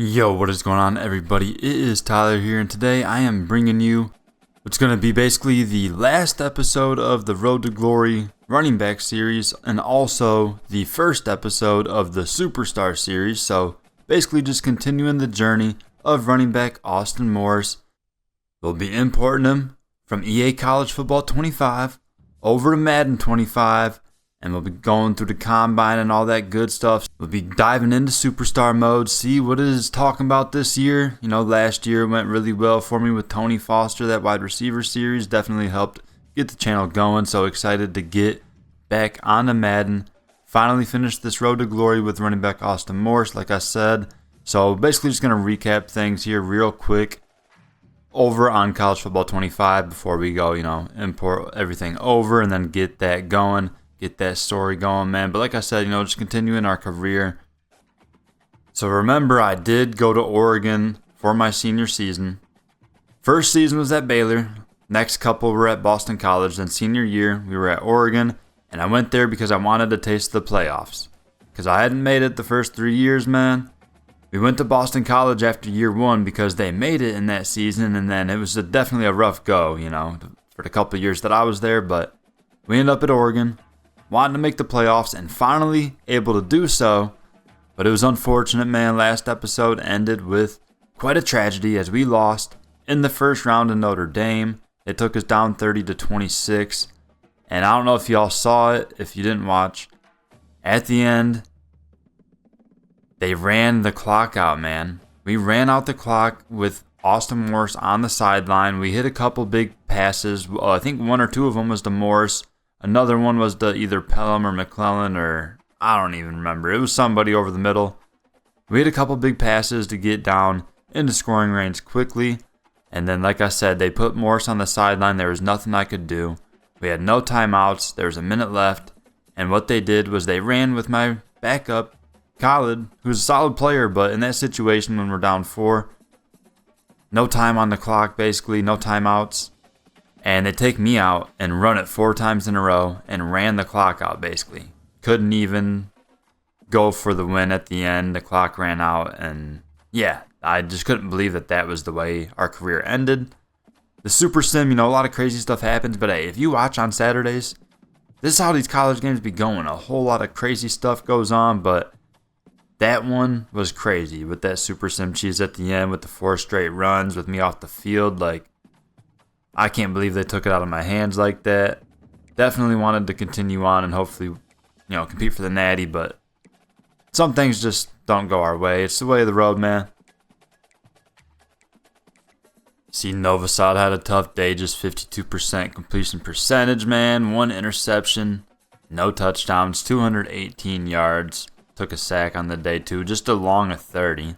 Yo, what is going on, everybody? It is Tyler here, and today I am bringing you what's going to be basically the last episode of the Road to Glory running back series, and also the first episode of the Superstar series. So basically just continuing the journey of running back Austin Morris. We'll be importing him from EA College Football 25 over to Madden 25, and we'll be going through the combine and all that good stuff. We'll be diving into superstar mode, see what it is talking about this year. You know, last year went really well for me with Tony Foster. That wide receiver series definitely helped get the channel going. So excited to get back onto Madden. Finally finished this road to glory with running back Austin Morris, like I said. So basically just going to recap things here real quick over on College Football 25 before we go, import everything over and then get that going. Get that story going, man. But like I said, just continuing our career. So remember, I did go to Oregon for my senior season. First season was at Baylor. Next couple were at Boston College. Then senior year, we were at Oregon. And I went there because I wanted to taste the playoffs. Because I hadn't made it the first 3 years, man. We went to Boston College after year one because they made it in that season. And then it was definitely a rough go, for the couple of years that I was there. But we ended up at Oregon. Wanting to make the playoffs and finally able to do so. But it was unfortunate, man. Last episode ended with quite a tragedy as we lost in the first round to Notre Dame. It took us down 30-26. And I don't know if y'all saw it, if you didn't watch. At the end, they ran the clock out, man. We ran out the clock with Austin Morris on the sideline. We hit a couple big passes. I think one or two of them was to Morris. Another one was to either Pelham or McClellan, or I don't even remember. It was somebody over the middle. We had a couple big passes to get down into scoring range quickly. And then, like I said, they put Morris on the sideline. There was nothing I could do. We had no timeouts. There was a minute left. And what they did was they ran with my backup, Khalid, who's a solid player. But in that situation, when we're down 4, no time on the clock, basically, no timeouts. And they take me out and run it 4 times in a row and ran the clock out, basically. Couldn't even go for the win at the end. The clock ran out. And yeah, I just couldn't believe that was the way our career ended. The Super Sim, a lot of crazy stuff happens. But hey, if you watch on Saturdays, this is how these college games be going. A whole lot of crazy stuff goes on. But that one was crazy with that Super Sim cheese at the end with the 4 straight runs with me off the field. I can't believe they took it out of my hands like that. Definitely wanted to continue on and hopefully, compete for the natty, but some things just don't go our way. It's the way of the road, man. See, Novosad had a tough day, just 52% completion percentage, man. 1 interception, no touchdowns, 218 yards. Took a sack on the day, too, just along a 30.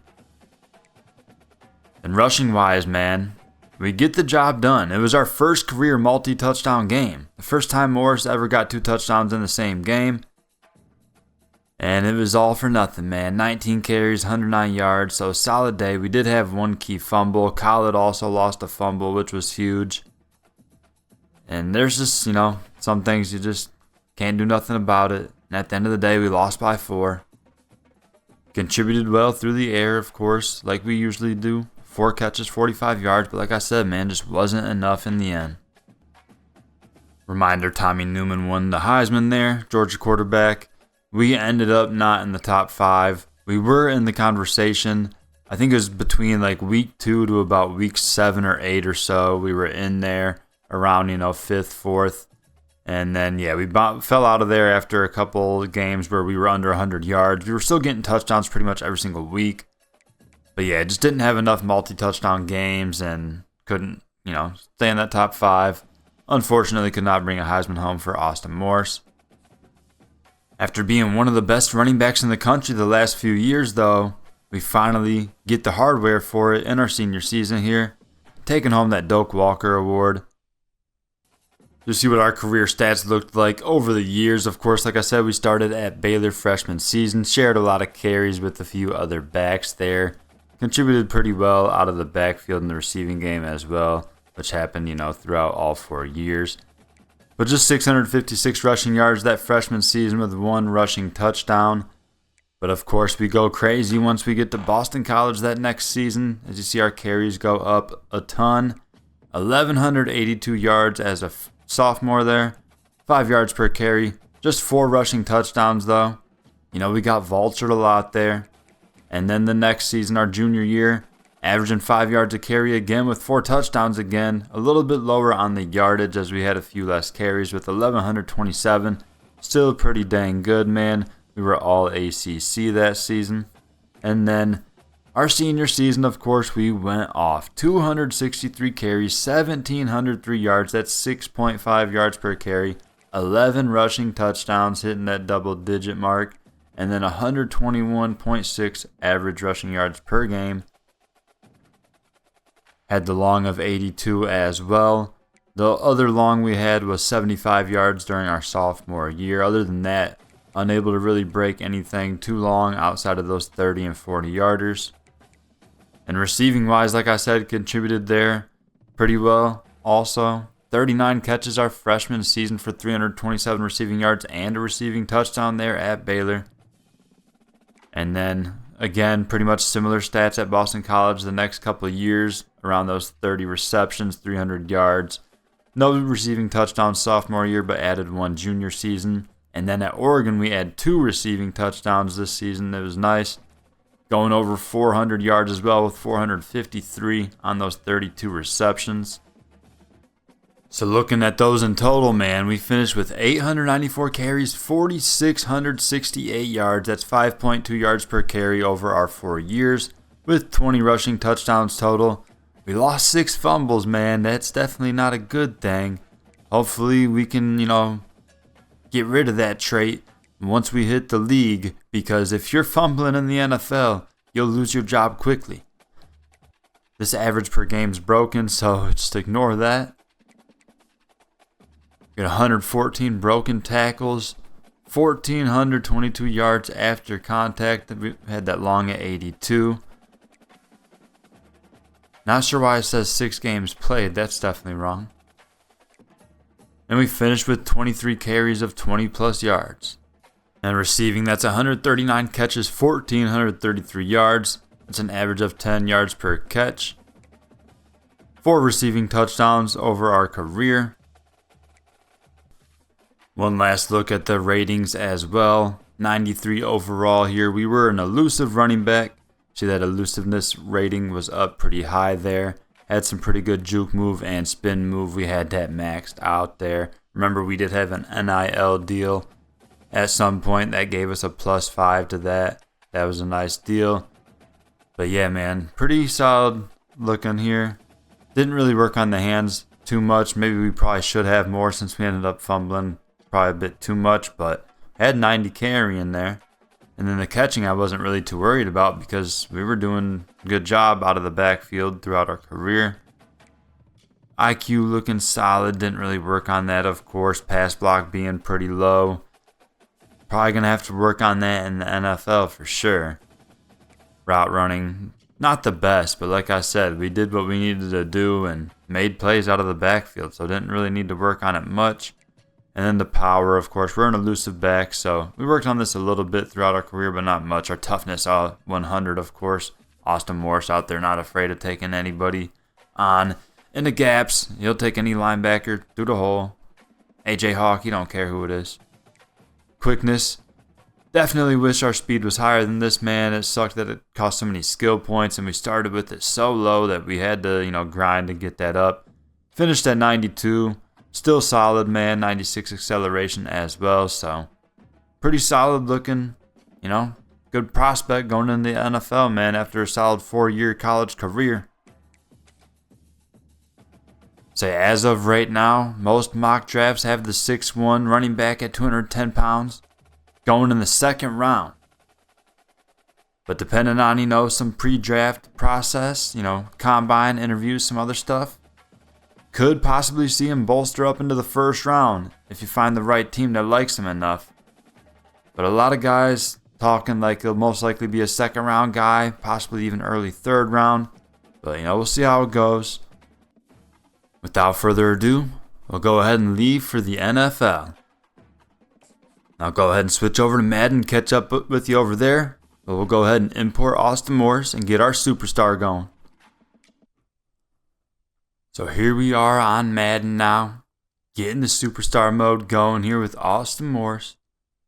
And rushing-wise, man, we get the job done. It was our first career multi-touchdown game. The first time Morris ever got 2 touchdowns in the same game. And it was all for nothing, man. 19 carries, 109 yards, so a solid day. We did have 1 key fumble. Khalid also lost a fumble, which was huge. And there's just, some things you just can't do nothing about it. And at the end of the day, we lost by 4. Contributed well through the air, of course, like we usually do. 4 catches, 45 yards, but like I said, man, just wasn't enough in the end. Reminder, Tommy Newman won the Heisman there, Georgia quarterback. We ended up not in the top 5. We were in the conversation. I think it was between week 2 to about week 7 or 8 or so. We were in there around, 5th, 4th. And then, yeah, we fell out of there after a couple games where we were under 100 yards. We were still getting touchdowns pretty much every single week. But yeah, just didn't have enough multi-touchdown games and couldn't, stay in that top 5. Unfortunately, could not bring a Heisman home for Austin Morris. After being one of the best running backs in the country the last few years, though, we finally get the hardware for it in our senior season here, taking home that Doak Walker Award. You'll see what our career stats looked like over the years. Of course, like I said, we started at Baylor freshman season, shared a lot of carries with a few other backs there. Contributed pretty well out of the backfield in the receiving game as well, which happened, throughout all 4 years. But just 656 rushing yards that freshman season with 1 rushing touchdown. But of course, we go crazy once we get to Boston College that next season. As you see, our carries go up a ton. 1,182 yards as a sophomore there. 5 yards per carry. Just 4 rushing touchdowns, though. You know, we got vultured a lot there. And then the next season, our junior year, averaging 5 yards a carry again with 4 touchdowns again. A little bit lower on the yardage as we had a few less carries with 1,127. Still pretty dang good, man. We were all ACC that season. And then our senior season, of course, we went off. 263 carries, 1,703 yards. That's 6.5 yards per carry. 11 rushing touchdowns, hitting that double-digit mark. And then 121.6 average rushing yards per game. Had the long of 82 as well. The other long we had was 75 yards during our sophomore year. Other than that, unable to really break anything too long outside of those 30 and 40 yarders. And receiving wise, like I said, contributed there pretty well also. 39 catches our freshman season for 327 receiving yards and a receiving touchdown there at Baylor. And then again, pretty much similar stats at Boston College the next couple of years, around those 30 receptions, 300 yards. No receiving touchdowns sophomore year, but added 1 junior season. And then at Oregon, we had 2 receiving touchdowns this season. It was nice. Going over 400 yards as well with 453 on those 32 receptions. So looking at those in total, man, we finished with 894 carries, 4,668 yards. That's 5.2 yards per carry over our 4 years with 20 rushing touchdowns total. We lost 6 fumbles, man. That's definitely not a good thing. Hopefully we can, get rid of that trait once we hit the league, because if you're fumbling in the NFL, you'll lose your job quickly. This average per game's broken, so just ignore that. Got 114 broken tackles, 1,422 yards after contact. We had that long at 82. Not sure why it says 6 games played. That's definitely wrong. And we finished with 23 carries of 20 plus yards. And receiving, that's 139 catches, 1,433 yards. That's an average of 10 yards per catch. 4 receiving touchdowns over our career. One last look at the ratings as well. 93 overall here. We were an elusive running back. See that elusiveness rating was up pretty high there. Had some pretty good juke move and spin move. We had that maxed out there. Remember, we did have an NIL deal at some point that gave us a +5 to that. That was a nice deal. But yeah, man, pretty solid looking here. Didn't really work on the hands too much. Maybe we probably should have more since we ended up fumbling probably a bit too much, but had 90 carry in there. And then the catching I wasn't really too worried about because we were doing a good job out of the backfield throughout our career. IQ looking solid. Didn't really work on that, of course. Pass block being pretty low. Probably going to have to work on that in the NFL for sure. Route running, not the best, but like I said, we did what we needed to do and made plays out of the backfield, so didn't really need to work on it much. And then the power, of course, we're an elusive back, so we worked on this a little bit throughout our career, but not much. Our toughness, 100, of course. Austin Morris out there, not afraid of taking anybody on. In the gaps, he'll take any linebacker through the hole. AJ Hawk, you don't care who it is. Quickness, definitely wish our speed was higher than this, man. It sucked that it cost so many skill points, and we started with it so low that we had to, grind to get that up. Finished at 92. Still solid, man. 96 acceleration as well. So, pretty solid looking, good prospect going into the NFL, man, after a solid 4-year college career. So, as of right now, most mock drafts have the 6'1" running back at 210 pounds going in the 2nd round. But depending on, some pre-draft process, combine interviews, some other stuff, could possibly see him bolster up into the 1st round if you find the right team that likes him enough. But a lot of guys talking like he'll most likely be a 2nd round guy, possibly even early 3rd round. But, we'll see how it goes. Without further ado, we'll go ahead and leave for the NFL. I'll go ahead and switch over to Madden, catch up with you over there. But we'll go ahead and import Austin Morris and get our superstar going. So here we are on Madden now, getting the superstar mode going here with Austin Morris,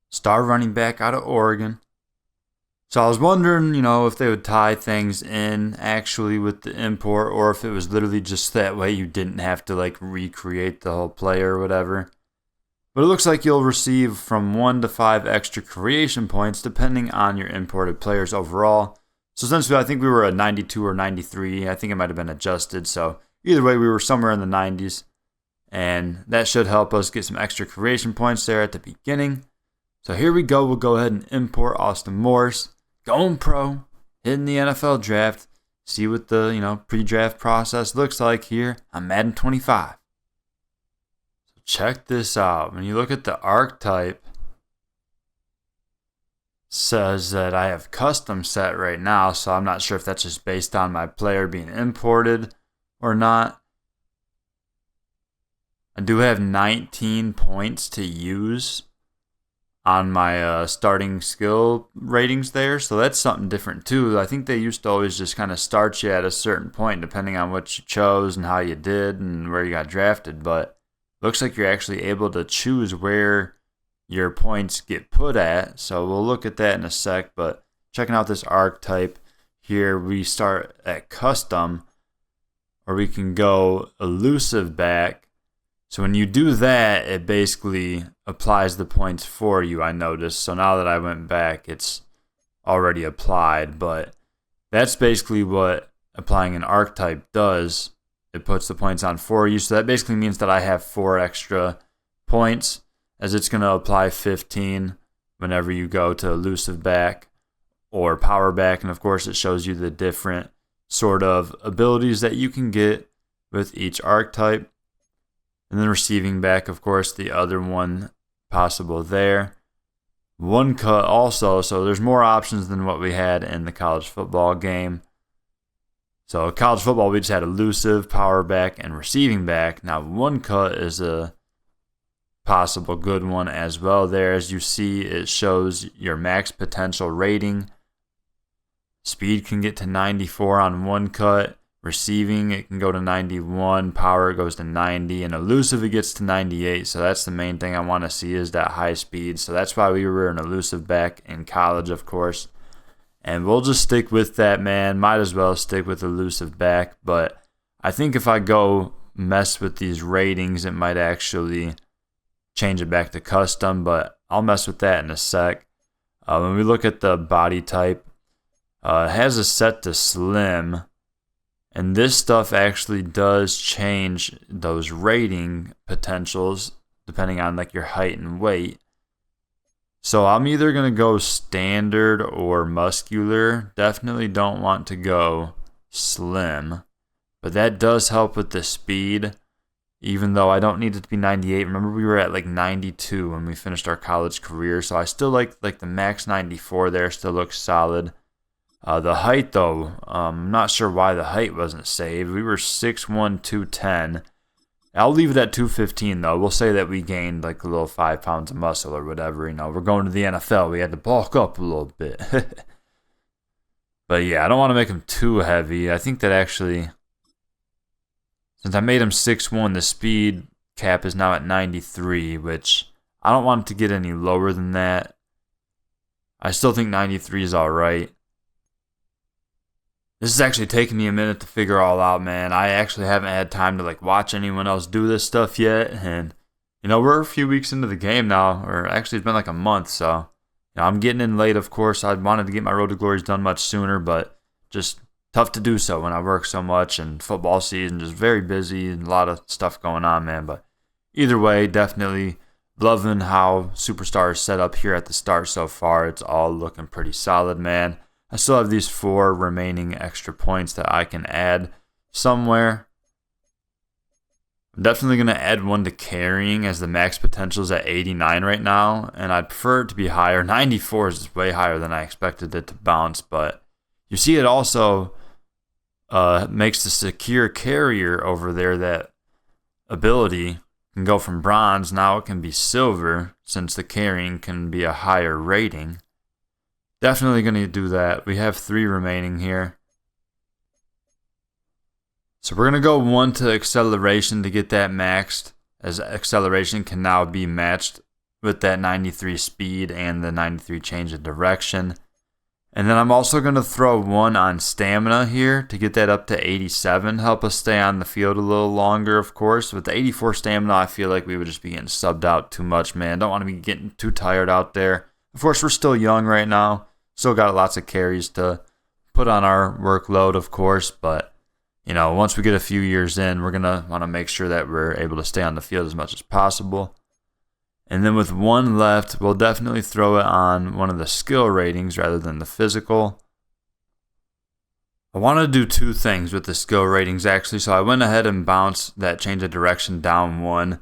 star running back out of Oregon. So I was wondering, if they would tie things in actually with the import, or if it was literally just that way you didn't have to recreate the whole player or whatever. But it looks like you'll receive from 1 to 5 extra creation points depending on your imported players overall. So essentially I think we were at 92 or 93. I think it might have been adjusted. So either way, we were somewhere in the 90s. And that should help us get some extra creation points there at the beginning. So here we go. We'll go ahead and import Austin Morris. Going pro. Hitting the NFL draft. See what the pre-draft process looks like here on Madden 25. Check this out. When you look at the archetype, it says that I have custom set right now, so I'm not sure if that's just based on my player being imported or not. I do have 19 points to use on my starting skill ratings there, so that's something different too. I think they used to always just kind of start you at a certain point depending on what you chose and how you did and where you got drafted, but looks like you're actually able to choose where your points get put at. So we'll look at that in a sec. But checking out this archetype here, we start at custom, or we can go elusive back. So when you do that, it basically applies the points for you, I noticed. So now that I went back, it's already applied. But that's basically what applying an archetype does. It puts the points on for you. So that basically means that I have 4 extra points, as it's going to apply 15 whenever you go to elusive back or power back. And of course, it shows you the different sort of abilities that you can get with each archetype. And then receiving back, of course, the other one possible there. One cut also, so there's more options than what we had in the college football game. So college football, we just had elusive, power back, and receiving back. Now one cut is a possible good one as well there. As you see, it shows your max potential rating. Speed can get to 94 on one cut. Receiving, it can go to 91. Power goes to 90. And elusive, it gets to 98. So that's the main thing I want to see is that high speed. So that's why we were an elusive back in college, of course. And we'll just stick with that, man. Might as well stick with elusive back. But I think if I go mess with these ratings, it might actually change it back to custom. But I'll mess with that in a sec. When we look at the body type, it has a set to slim. And this stuff actually does change those rating potentials depending on your height and weight. So I'm either going to go standard or muscular. Definitely don't want to go slim. But that does help with the speed, even though I don't need it to be 98. Remember, we were at 92 when we finished our college career. So I still like the max 94 there. Still looks solid. The height, though, I'm not sure why the height wasn't saved. We were 6'1", 210. I'll leave it at 215, though. We'll say that we gained a little 5 pounds of muscle or whatever. We're going to the NFL. We had to bulk up a little bit. But yeah, I don't want to make him too heavy. I think that actually, since I made him 6'1", the speed cap is now at 93, which I don't want it to get any lower than that. I still think 93 is all right. This is actually taking me a minute to figure all out, man. I actually haven't had time to watch anyone else do this stuff yet. And, we're a few weeks into the game now. Or actually, it's been a month. So, I'm getting in late, of course. I wanted to get my Road to Glories done much sooner. But just tough to do so when I work so much. And football season just very busy. And a lot of stuff going on, man. But either way, definitely loving how Superstar is set up here at the start so far. It's all looking pretty solid, man. I still have these 4 remaining extra points that I can add somewhere. I'm definitely going to add one to carrying, as the max potential is at 89 right now, and I'd prefer it to be higher. 94 is way higher than I expected it to bounce, but you see it also makes the secure carrier over there, that ability, can go from bronze, now it can be silver, since the carrying can be a higher rating. Definitely going to do that. We have 3 remaining here. So we're going to go 1 to acceleration to get that maxed, as acceleration can now be matched with that 93 speed and the 93 change of direction. And then I'm also going to throw 1 on stamina here to get that up to 87. Help us stay on the field a little longer, of course. With the 84 stamina, I feel like we would just be getting subbed out too much, man. Don't want to be getting too tired out there. Of course, we're still young right now. Still got lots of carries to put on our workload, of course. But, you know, once we get a few years in, we're going to want to make sure that we're able to stay on the field as much as possible. And then with 1 left, we'll definitely throw it on one of the skill ratings rather than the physical. I want to do 2 things with the skill ratings actually, so I went ahead and bounced that change of direction down 1.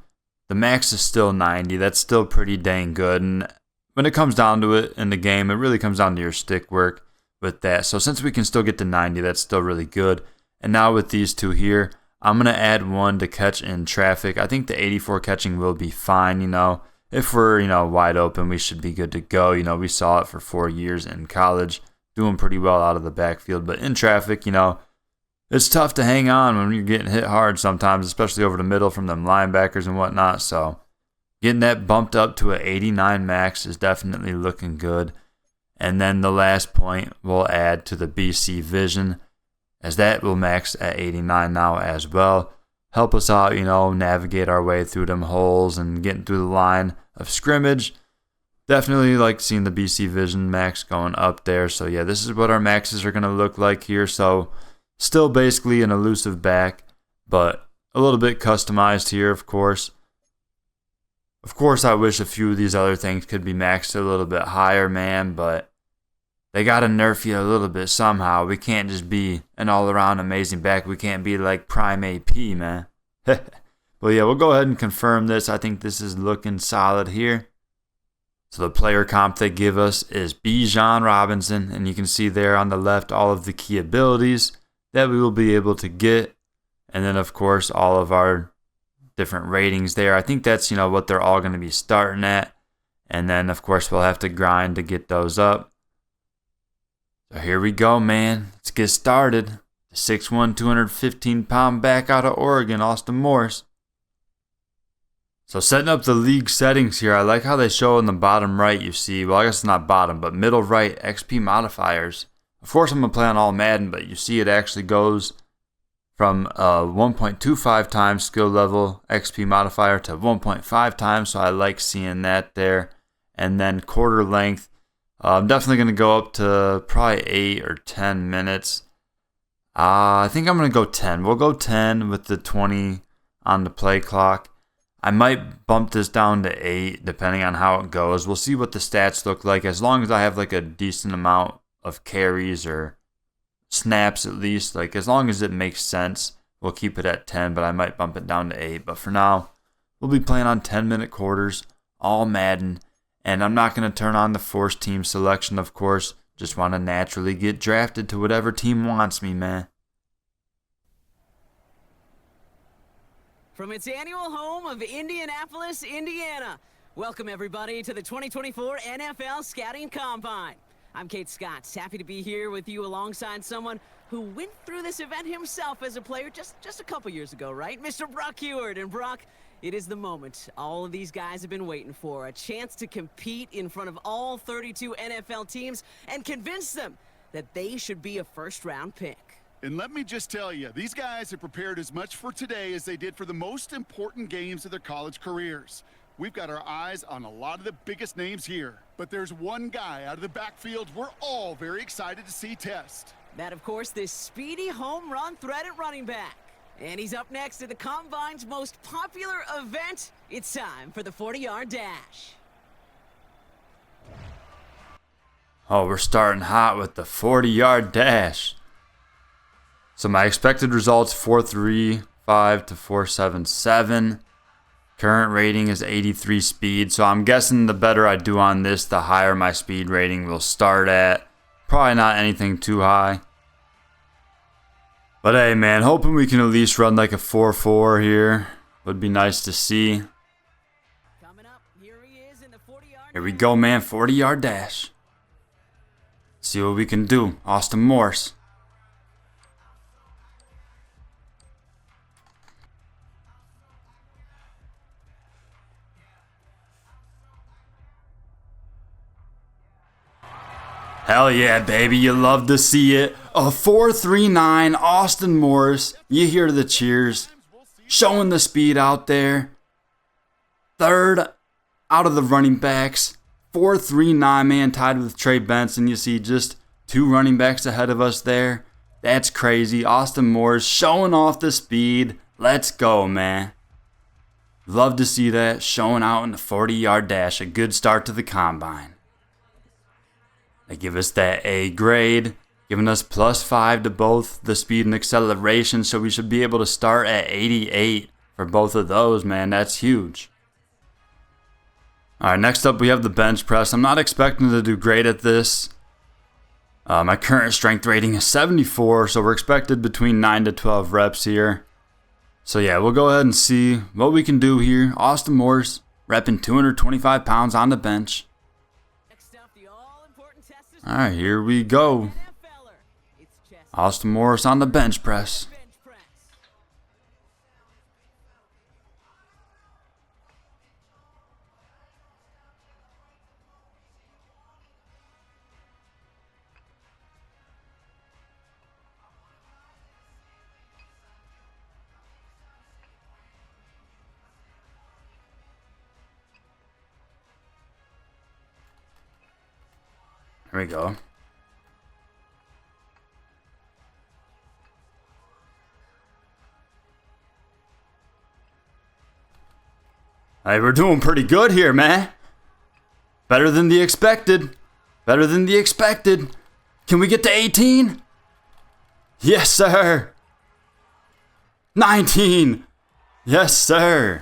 The max is still 90, that's still pretty dang good, and when it comes down to it in the game, it really comes down to your stick work with that. So since we can still get to 90, that's still really good. And now with these 2 here, I'm going to add 1 to catch in traffic. I think the 84 catching will be fine, you know. If we're, you know, wide open, we should be good to go. You know, we saw it for 4 years in college, doing pretty well out of the backfield. But in traffic, you know, it's tough to hang on when you're getting hit hard sometimes, especially over the middle from them linebackers and whatnot. So getting that bumped up to an 89 max is definitely looking good. And then the last point we'll add to the BC Vision, as that will max at 89 now as well. Help us out, you know, navigate our way through them holes and getting through the line of scrimmage. Definitely like seeing the BC Vision max going up there. So yeah, this is what our maxes are going to look like here. So still basically an elusive back, but a little bit customized here, of course. Of course, I wish a few of these other things could be maxed a little bit higher, man, but they got to nerf you a little bit somehow. We can't just be an all-around amazing back. We can't be like Prime AP, man. Well, yeah, we'll go ahead and confirm this. I think this is looking solid here. So the player comp they give us is Bijan Robinson, and you can see there on the left all of the key abilities that we will be able to get. And then, of course, all of our different ratings there. I think that's, you know, what they're all going to be starting at. And then, of course, we'll have to grind to get those up. So here we go, man. Let's get started. The 6'1", 215-pound back out of Oregon, Austin Morris. So setting up the league settings here, I like how they show in the bottom right, you see, well, I guess it's not bottom, but middle right, XP modifiers. Of course, I'm going to play on all Madden, but you see it actually goes from 1.25 times skill level XP modifier to 1.5 times, so I like seeing that there. And then quarter length, I'm definitely going to go up to probably 8 or 10 minutes. I think I'm going to go 10. We'll go 10 with the 20 on the play clock. I might bump this down to 8 depending on how it goes. We'll see what the stats look like. As long as I have like a decent amount of carries or snaps at least, like as long as it makes sense, we'll keep it at 10, but I might bump it down to 8. But for now, we'll be playing on 10-minute quarters, all Madden. And I'm not going to turn on the forced team selection, of course. Just want to naturally get drafted to whatever team wants me, man. From its annual home of Indianapolis, Indiana, welcome everybody to the 2024 NFL Scouting Combine. I'm Kate Scott, happy to be here with you alongside someone who went through this event himself as a player just a couple years ago, right? Mr. Brock Heward. And Brock, it is the moment all of these guys have been waiting for, a chance to compete in front of all 32 NFL teams and convince them that they should be a first-round pick. And let me just tell you, these guys have prepared as much for today as they did for the most important games of their college careers. We've got our eyes on a lot of the biggest names here. But there's one guy out of the backfield we're all very excited to see test. That, of course, this speedy home run threat at running back. And he's up next to the Combine's most popular event. It's time for the 40-yard dash. Oh, we're starting hot with the 40-yard dash. So my expected results 4.35 to 4.77. Current rating is 83 speed. So I'm guessing the better I do on this, the higher my speed rating will start at. Probably not anything too high. But hey, man, hoping we can at least run like a 4.4 here. Would be nice to see. Coming up, here he is in the 40-yard. Here we go, man. 40-yard dash. See what we can do. Austin Morse. Hell yeah, baby. You love to see it. A 4.39 Austin Morse. You hear the cheers. Showing the speed out there. Third out of the running backs. 4.39, man, tied with Trey Benson. You see just 2 running backs ahead of us there. That's crazy. Austin Morse showing off the speed. Let's go, man. Love to see that. Showing out in the 40-yard dash. A good start to the combine. They give us that A grade, giving us +5 to both the speed and acceleration, so we should be able to start at 88 for both of those, man. That's huge. All right, next up we have the bench press. I'm not expecting to do great at this. My current strength rating is 74, so we're expected between 9 to 12 reps here. So yeah, we'll go ahead and see what we can do here. Austin Morse repping 225 pounds on the bench. All right, here we go. Austin Morse on the bench press. Here we go. Hey, we're doing pretty good here, man. Better than the expected. Better than the expected. Can we get to 18? Yes, sir. 19. Yes, sir.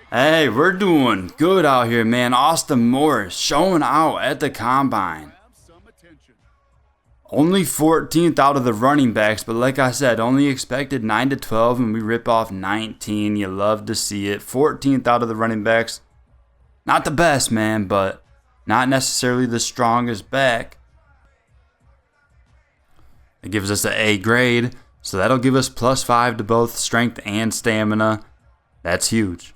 Hey, we're doing good out here, man. Austin Morse showing out at the combine. Only 14th out of the running backs, but like I said, only expected 9 to 12, and we rip off 19. You love to see it. 14th out of the running backs. Not the best, man, but not necessarily the strongest back. It gives us an A grade, so that'll give us +5 to both strength and stamina. That's huge.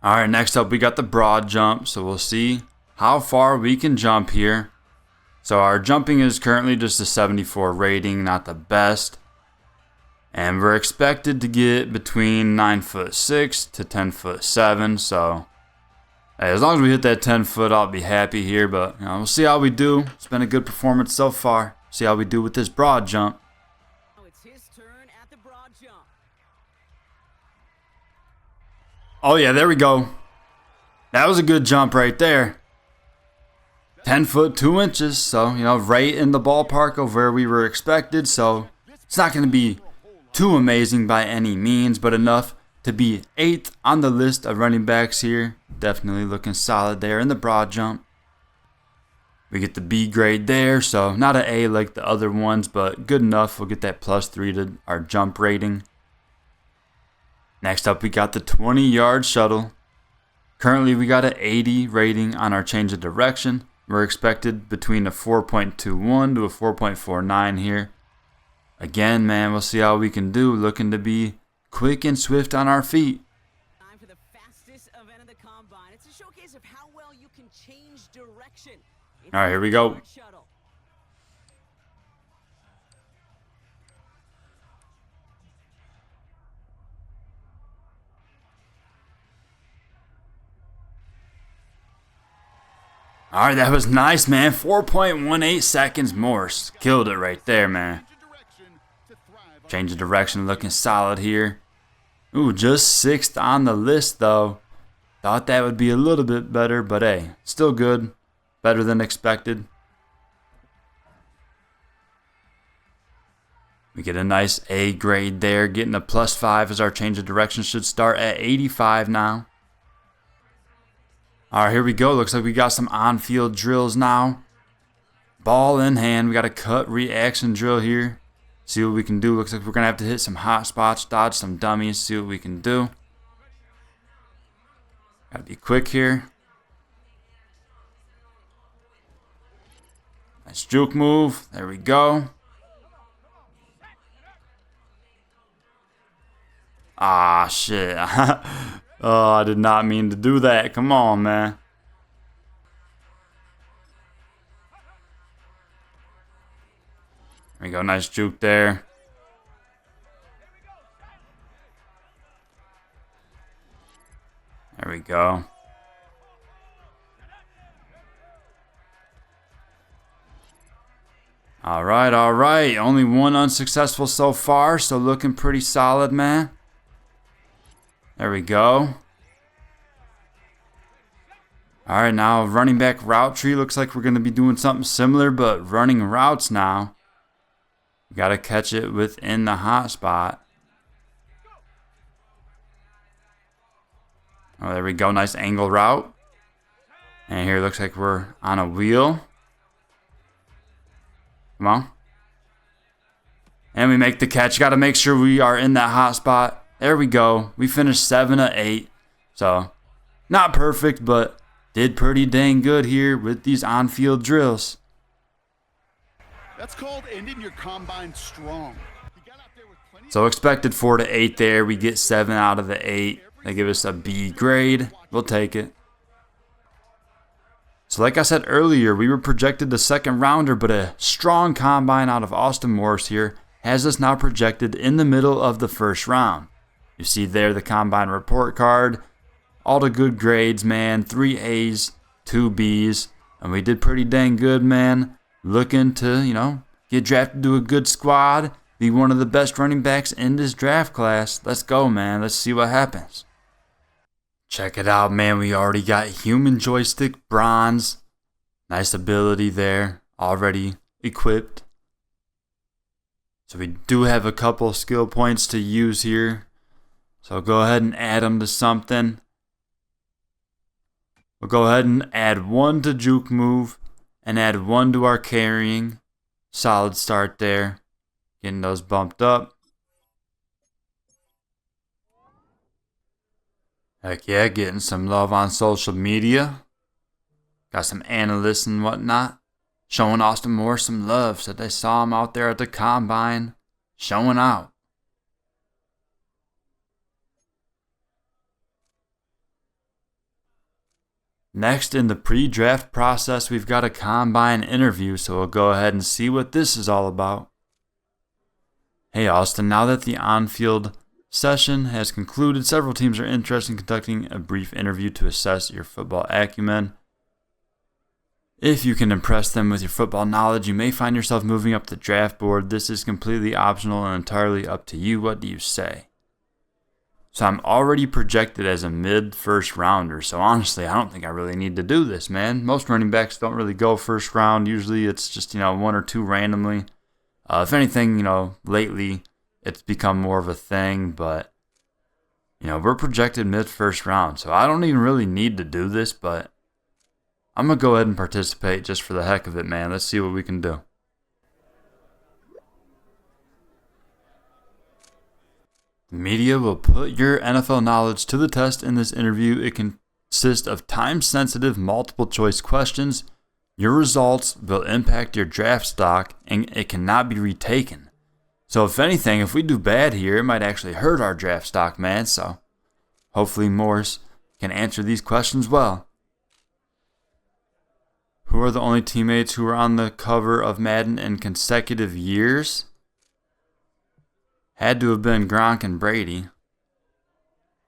All right, next up we got the broad jump, so we'll see how far we can jump here. So our jumping is currently just a 74 rating, not the best. And we're expected to get between 9'6" to 10'7", so hey, as long as we hit that 10 foot, I'll be happy here, but you know, we'll see how we do. It's been a good performance so far. See how we do with this broad jump. It's his turn at the broad jump. Oh yeah, there we go. That was a good jump right there. 10 foot 2 inches, so you know, right in the ballpark of where we were expected. So it's not going to be too amazing by any means, but enough to be 8th on the list of running backs here. Definitely looking solid there in the broad jump. We get the B grade there, so not an A like the other ones, but good enough. We'll get that +3 to our jump rating. Next up, we got the 20-yard shuttle. Currently, we got an 80 rating on our change of direction. We're expected between a 4.21 to a 4.49 here. Again, man, we'll see how we can do. Looking to be quick and swift on our feet. Time for the fastest event of the combine. It's a showcase of how well you can change direction. All right, here we go. Shuttle. All right, that was nice, man. 4.18 seconds more. Killed it right there, man. Change of direction, looking solid here. Ooh, just 6th on the list, though. Thought that would be a little bit better, but hey, still good. Better than expected. We get a nice A grade there. Getting a +5 as our change of direction should start at 85 now. All right, here we go. Looks like we got some on-field drills now. Ball in hand. We got a cut reaction drill here. See what we can do. Looks like we're going to have to hit some hot spots, dodge some dummies, see what we can do. Gotta be quick here. Nice juke move. There we go. Ah, shit. Oh, I did not mean to do that. Come on, man. There we go. Nice juke there. There we go. All right, all right. Only one unsuccessful so far, so looking pretty solid, man. There we go. All right, now running back route tree. Looks like we're going to be doing something similar, but running routes now. We got to catch it within the hot spot. Oh, there we go. Nice angle route. And here it looks like we're on a wheel. Come on. And we make the catch. Got to make sure we are in that hot spot. There we go. We finished 7 of 8. So, not perfect, but did pretty dang good here with these on-field drills. That's called ending your combine strong. So expected 4 to 8 there. We get 7 out of the 8. They give us a B grade. We'll take it. So like I said earlier, we were projected the second rounder, but a strong combine out of Austin Morse here has us now projected in the middle of the first round. You see there the combine report card. All the good grades, man. 3 A's, 2 B's. And we did pretty dang good, man. Looking to, get drafted to a good squad. Be one of the best running backs in this draft class. Let's go, man. Let's see what happens. Check it out, man. We already got human joystick bronze. Nice ability there. Already equipped. So we do have a couple skill points to use here. So go ahead and add them to something. We'll go ahead and add 1 to juke move. And add 1 to our carrying. Solid start there. Getting those bumped up. Heck yeah, getting some love on social media. Got some analysts and whatnot showing Austin Moore some love. Said they saw him out there at the combine showing out. Next in the pre-draft process, we've got a combine interview, so we'll go ahead and see what this is all about. Hey Austin, now that the on-field session has concluded, several teams are interested in conducting a brief interview to assess your football acumen. If you can impress them with your football knowledge, you may find yourself moving up the draft board. This is completely optional and entirely up to you. What do you say? So I'm already projected as a mid-first rounder, so honestly, I don't think I really need to do this, man. Most running backs don't really go first round. Usually it's just, 1 or 2 randomly. If anything, lately it's become more of a thing, but, we're projected mid-first round, so I don't even really need to do this, but I'm going to go ahead and participate just for the heck of it, man. Let's see what we can do. The media will put your NFL knowledge to the test in this interview. It consists of time-sensitive multiple-choice questions. Your results will impact your draft stock, and it cannot be retaken. So if anything, if we do bad here, it might actually hurt our draft stock, man. So hopefully Morse can answer these questions well. Who are the only teammates who were on the cover of Madden in consecutive years? Had to have been Gronk and Brady.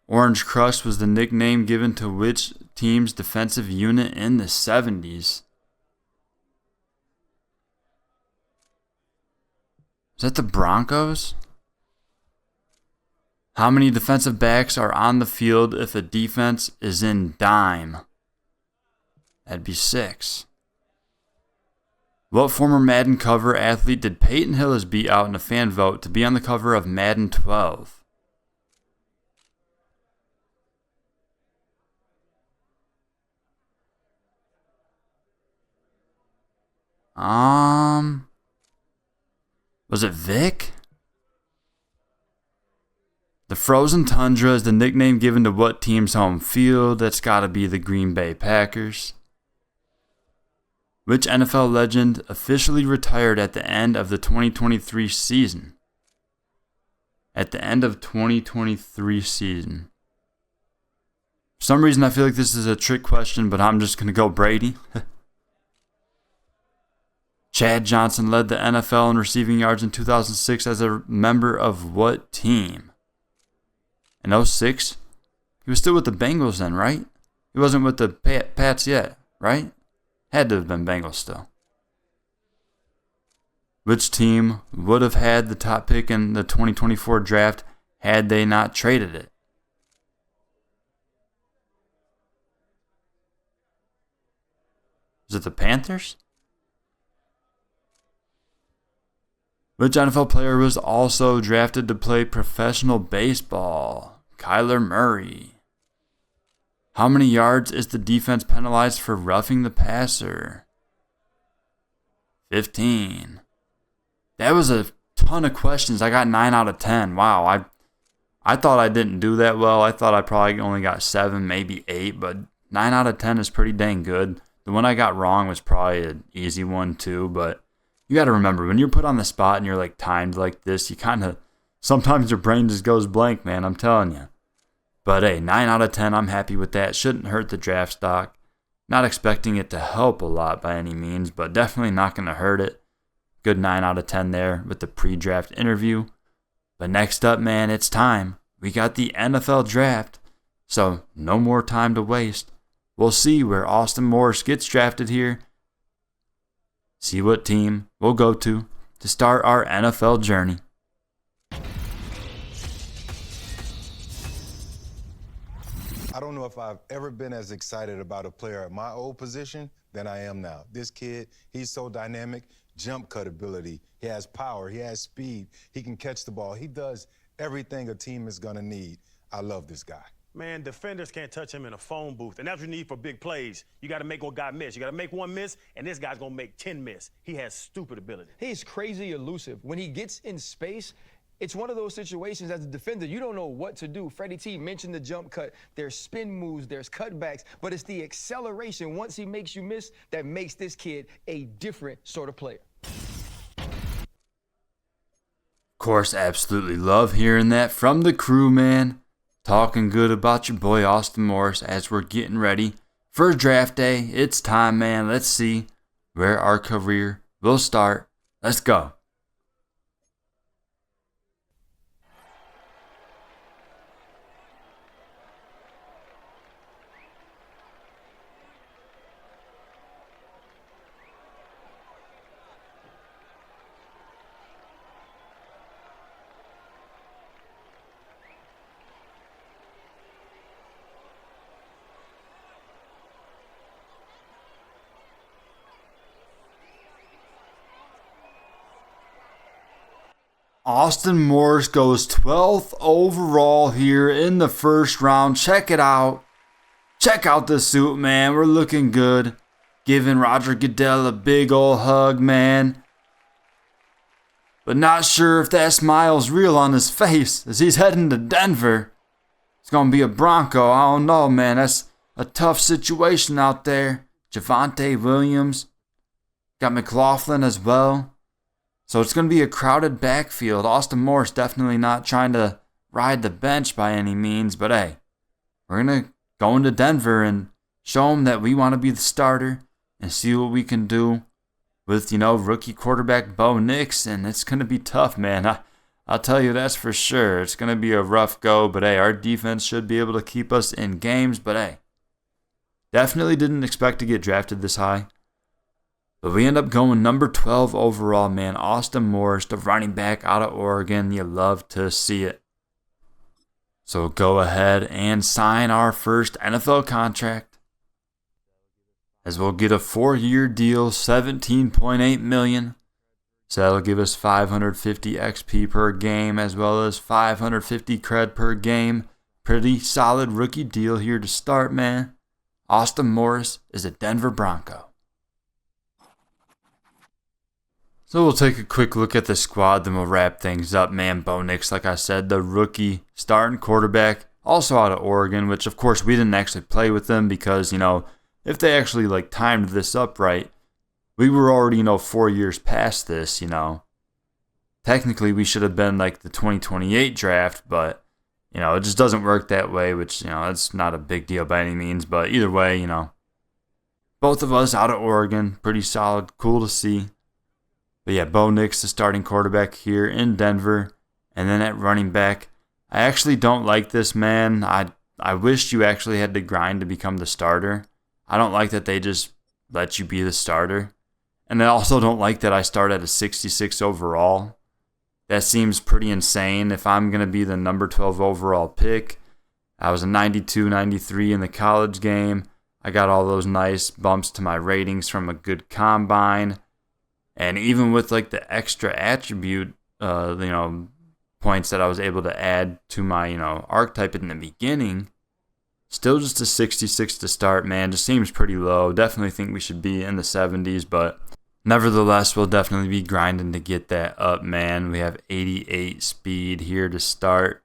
Orange Crush was the nickname given to which team's defensive unit in the 70s? Is that the Broncos? How many defensive backs are on the field if a defense is in dime? That'd be 6. What former Madden cover athlete did Peyton Hillis beat out in a fan vote to be on the cover of Madden 12? Was it Vic? The Frozen Tundra is the nickname given to what team's home field? That's gotta be the Green Bay Packers. Which NFL legend officially retired at the end of the 2023 season? At the end of 2023 season. For some reason I feel like this is a trick question, but I'm just gonna go Brady. Chad Johnson led the NFL in receiving yards in 2006 as a member of what team? In 2006? He was still with the Bengals then, right? He wasn't with the Pats yet, right? Had to have been Bengals still. Which team would have had the top pick in the 2024 draft had they not traded it? Is it the Panthers? Which NFL player was also drafted to play professional baseball? Kyler Murray. How many yards is the defense penalized for roughing the passer? 15. That was a ton of questions. I got 9 out of 10. Wow, I thought I didn't do that well. I thought I probably only got 7, maybe 8, but 9 out of 10 is pretty dang good. The one I got wrong was probably an easy one too, but you got to remember, when you're put on the spot and you're like timed like this, you kind of, sometimes your brain just goes blank, man, I'm telling you. But hey, 9 out of 10, I'm happy with that. Shouldn't hurt the draft stock. Not expecting it to help a lot by any means, but definitely not going to hurt it. Good 9 out of 10 there with the pre-draft interview. But next up, man, it's time. We got the NFL draft, so no more time to waste. We'll see where Austin Morris gets drafted here. See what team we'll go to start our NFL journey. I don't know if I've ever been as excited about a player at my old position than I am now. This kid, he's so dynamic, jump cut ability. He has power, he has speed, he can catch the ball. He does everything a team is gonna need. I love this guy. Man, defenders can't touch him in a phone booth, and that's what you need for big plays. You got to make one guy miss. You got to make one miss, and this guy's going to make 10 miss. He has stupid ability. He's crazy elusive. When he gets in space, it's one of those situations as a defender, you don't know what to do. Freddie T mentioned the jump cut. There's spin moves, there's cutbacks, but it's the acceleration once he makes you miss that makes this kid a different sort of player. Of course, absolutely love hearing that from the crew, man. Talking good about your boy Austin Morris as we're getting ready for draft day. It's time, man. Let's see where our career will start. Let's go. Austin Morris goes 12th overall here in the first round. Check it out. Check out the suit, man. We're looking good. Giving Roger Goodell a big ol' hug, man. But not sure if that smile's real on his face as he's heading to Denver. It's going to be a Bronco. I don't know, man. That's a tough situation out there. Javonte Williams. Got McLaughlin as well. So it's going to be a crowded backfield. Austin Morris definitely not trying to ride the bench by any means. But hey, we're going to go into Denver and show them that we want to be the starter and see what we can do with, rookie quarterback Bo Nix. And it's going to be tough, man. I'll tell you that's for sure. It's going to be a rough go. But hey, our defense should be able to keep us in games. But hey, definitely didn't expect to get drafted this high. But we end up going number 12 overall, man. Austin Morris, the running back out of Oregon. You love to see it. So go ahead and sign our first NFL contract, as we'll get a 4-year deal, $17.8 million. So that'll give us 550 XP per game, as well as 550 cred per game. Pretty solid rookie deal here to start, man. Austin Morris is a Denver Bronco. So we'll take a quick look at the squad, then we'll wrap things up, man. Bo Nix, like I said, the rookie starting quarterback, also out of Oregon, which of course we didn't actually play with them because, if they actually like timed this up right, we were already, 4 years past this, Technically we should have been like the 2028 draft, but, it just doesn't work that way, which, it's not a big deal by any means, but either way, both of us out of Oregon, pretty solid, cool to see. But yeah, Bo Nix, the starting quarterback here in Denver. And then at running back, I actually don't like this, man. I wish you actually had to grind to become the starter. I don't like that they just let you be the starter. And I also don't like that I start at a 66 overall. That seems pretty insane if I'm going to be the number 12 overall pick. I was a 92, 93 in the college game. I got all those nice bumps to my ratings from a good combine. And even with like the extra attribute, points that I was able to add to my, archetype in the beginning, still just a 66 to start, man. Just seems pretty low. Definitely think we should be in the 70s, but nevertheless, we'll definitely be grinding to get that up, man. We have 88 speed here to start.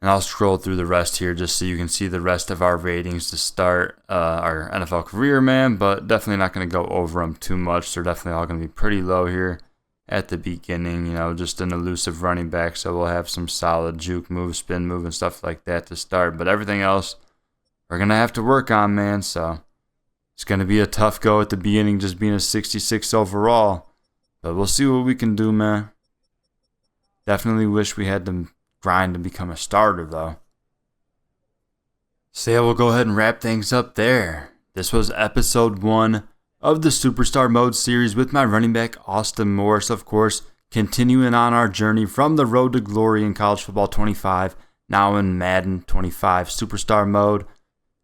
And I'll scroll through the rest here just so you can see the rest of our ratings to start our NFL career, man. But definitely not going to go over them too much. They're definitely all going to be pretty low here at the beginning. Just an elusive running back. So we'll have some solid juke move, spin move, and stuff like that to start. But everything else we're going to have to work on, man. So it's going to be a tough go at the beginning just being a 66 overall. But we'll see what we can do, man. Definitely wish we had to grind to become a starter, though. So yeah, we'll go ahead and wrap things up there. This was episode 1 of the Superstar Mode series with my running back, Austin Morris, of course, continuing on our journey from the road to glory in College Football 25, now in Madden 25 Superstar Mode.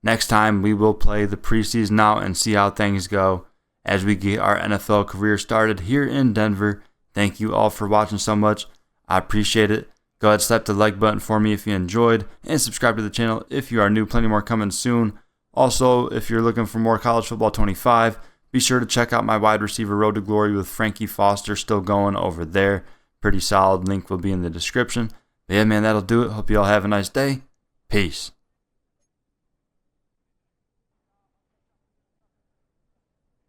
Next time, we will play the preseason out and see how things go as we get our NFL career started here in Denver. Thank you all for watching so much. I appreciate it. Go ahead and slap the like button for me if you enjoyed, and subscribe to the channel if you are new. Plenty more coming soon. Also, if you're looking for more College Football 25, be sure to check out my wide receiver Road to Glory with Frankie Foster still going over there. Pretty solid. Link will be in the description. But yeah, man, that'll do it. Hope you all have a nice day. Peace.